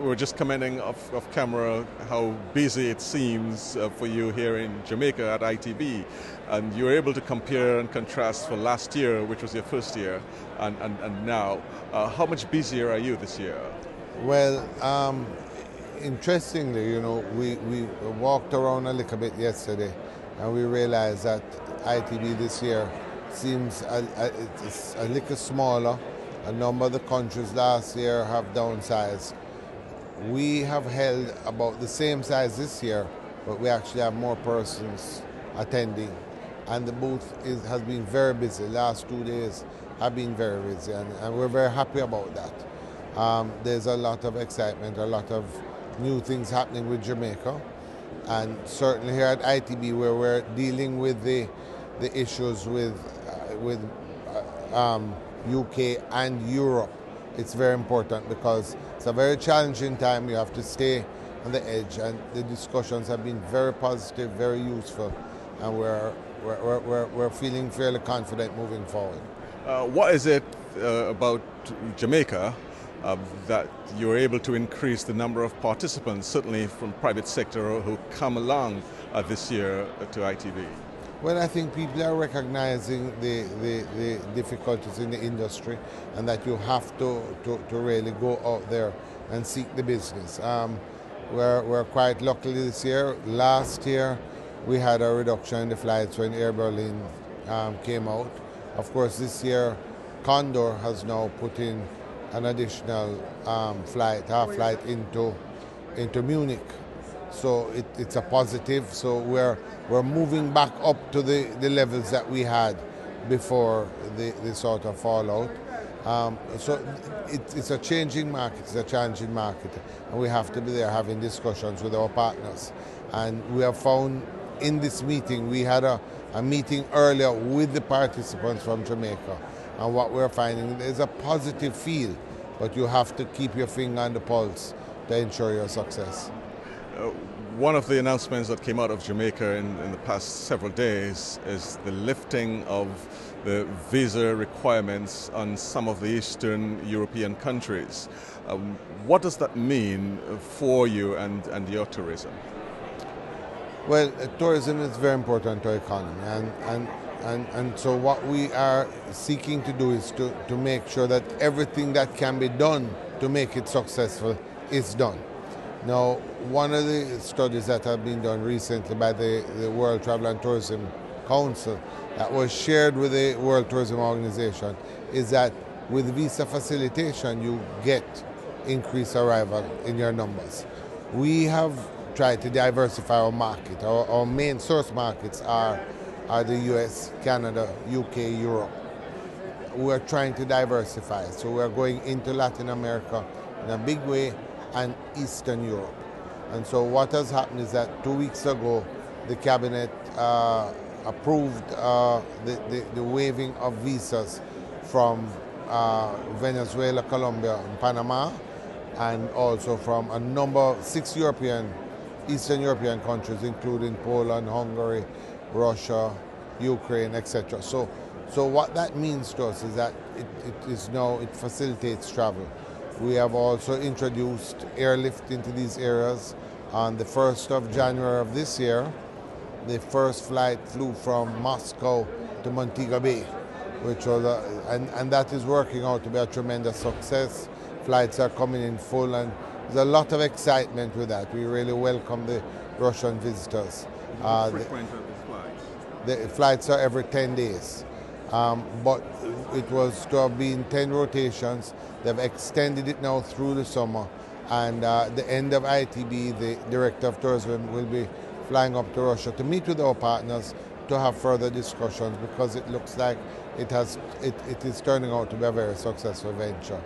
were just commenting off camera how busy it seems for you here in Jamaica at ITB, and you were able to compare and contrast for last year, which was your first year, and now. How much busier are you this year? Well, interestingly, you know, we walked around a little bit yesterday, and we realized that ITB this year seems it's a little smaller. A number of the countries last year have downsized. We have held about the same size this year, but we actually have more persons attending. And the booth has been very busy. The last 2 days have been very busy, and we're very happy about that. There's a lot of excitement, a lot of new things happening with Jamaica. And certainly here at ITB, where we're dealing with the issues with UK and Europe, it's very important because it's a very challenging time. You have to stay on the edge, and the discussions have been very positive, very useful, and we're feeling fairly confident moving forward. What is it about Jamaica that you're able to increase the number of participants, certainly from private sector, who come along this year to ITB? Well, I think people are recognizing the difficulties in the industry, and that you have to really go out there and seek the business. We're quite lucky this year. Last year, we had a reduction in the flights when Air Berlin came out. Of course, this year, Condor has now put in an additional half flight into Munich. So it's a positive. So we're moving back up to the levels that we had before the sort of fallout. So it's a changing market, it's a challenging market, and we have to be there having discussions with our partners. And we have found in this meeting, we had a meeting earlier with the participants from Jamaica, and what we're finding is a positive feel, but you have to keep your finger on the pulse to ensure your success. One of the announcements that came out of Jamaica in the past several days is the lifting of the visa requirements on some of the Eastern European countries. What does that mean for you and your tourism? Well, tourism is very important to our economy, and so what we are seeking to do is to make sure that everything that can be done to make it successful is done. Now, one of the studies that have been done recently by the World Travel and Tourism Council that was shared with the World Tourism Organization is that with visa facilitation you get increased arrival in your numbers. We have tried to diversify our market. Our main source markets are the US, Canada, UK, Europe. We're trying to diversify, so we're going into Latin America in a big way, and Eastern Europe. And so what has happened is that 2 weeks ago the cabinet approved the waiving of visas from Venezuela, Colombia, and Panama, and also from a number of 6 Eastern European countries, including Poland, Hungary, Russia, Ukraine, etc. So what that means to us is that it facilitates travel. We have also introduced airlift into these areas. On the 1st of January of this year, the first flight flew from Moscow to Montego Bay, which was and that is working out to be a tremendous success. Flights are coming in full, and there's a lot of excitement with that. We really welcome the Russian visitors. How frequent are these flights? The flights are every 10 days. But it was to have been 10 rotations. They've extended it now through the summer, and the end of ITB, the Director of Tourism will be flying up to Russia to meet with our partners to have further discussions, because it looks like it is turning out to be a very successful venture.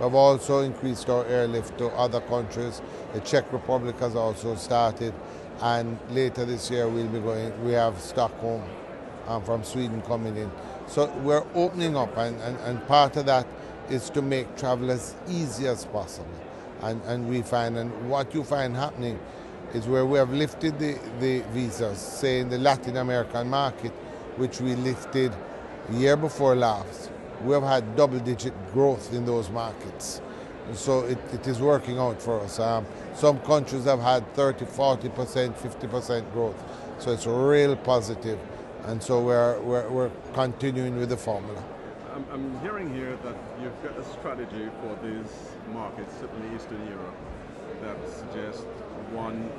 We've also increased our airlift to other countries. The Czech Republic has also started, and later this year we have Stockholm from Sweden coming in. So we're opening up, and part of that is to make travel as easy as possible. And we find, and what you find happening is where we have lifted the visas, say in the Latin American market, which we lifted year before last, we have had double-digit growth in those markets. So it is working out for us. Some countries have had 30, 40%, 50% growth. So it's real positive. And so we're continuing with the formula. I'm hearing here that you've got a strategy for these markets, certainly Eastern Europe, that suggests one,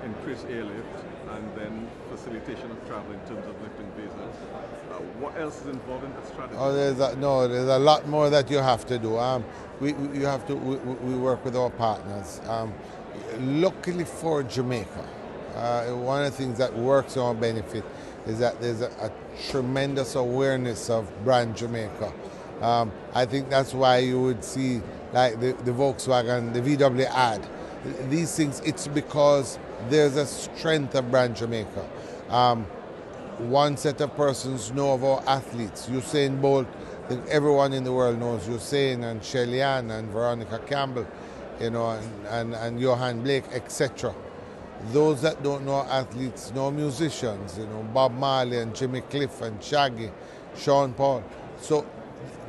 increased airlift, and then facilitation of travel in terms of lifting visas. What else is involved in that strategy? Oh, there's a lot more that you have to do. We work with our partners. Luckily for Jamaica, one of the things that works to our benefit is that there's a tremendous awareness of brand Jamaica. I think that's why you would see like the Volkswagen, the VW ad. These things, it's because there's a strength of brand Jamaica. One set of persons know of our athletes. Usain Bolt, I think everyone in the world knows Usain and Shelly-Ann and Veronica Campbell, you know, and Johan Blake, etc. Those that don't know athletes know musicians, you know, Bob Marley and Jimmy Cliff and Shaggy, Sean Paul. So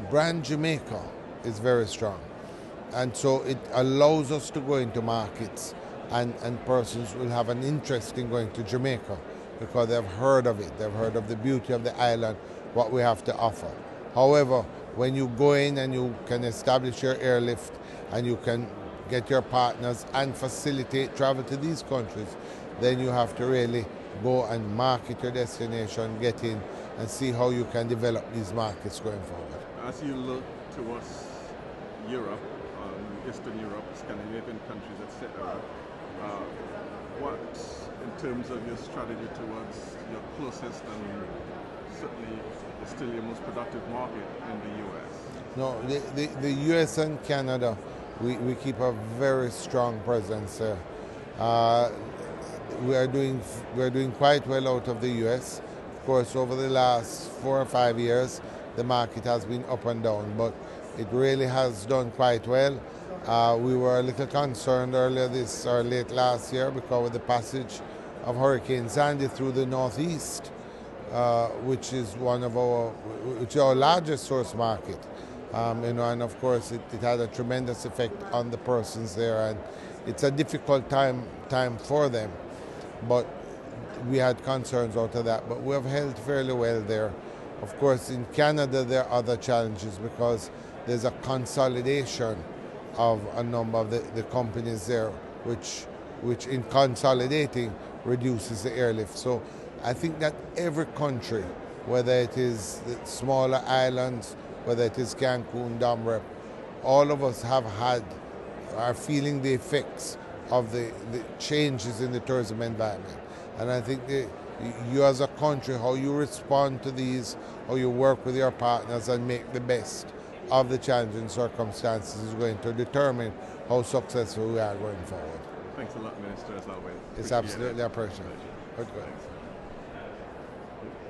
brand Jamaica is very strong. And so it allows us to go into markets and persons will have an interest in going to Jamaica because they've heard of it. They've heard of the beauty of the island, what we have to offer. However, when you go in and you can establish your airlift and you can get your partners and facilitate travel to these countries, then you have to really go and market your destination, get in and see how you can develop these markets going forward. As you look towards Europe, Eastern Europe, Scandinavian countries, etc., what, in terms of your strategy towards your closest and certainly still your most productive market in the US? No, the US and Canada, we keep a very strong presence there. We're doing quite well out of the US. Of course, over the last 4 or 5 years, the market has been up and down, but it really has done quite well. We were a little concerned earlier this or late last year because of the passage of Hurricane Sandy through the Northeast, which is our largest source market. You know, and of course it had a tremendous effect on the persons there, and it's a difficult time for them. But we had concerns out of that, but we have held fairly well there. Of course, in Canada there are other challenges because there's a consolidation of a number of the companies there, which in consolidating reduces the airlift. So I think that every country, whether it is the smaller islands, whether it is Cancun, Dom Rep, all of us are feeling the effects of the changes in the tourism environment. And I think you as a country, how you respond to these, how you work with your partners and make the best of the challenging circumstances is going to determine how successful we are going forward. Thanks a lot, Minister, as always. It's absolutely a pleasure. Good.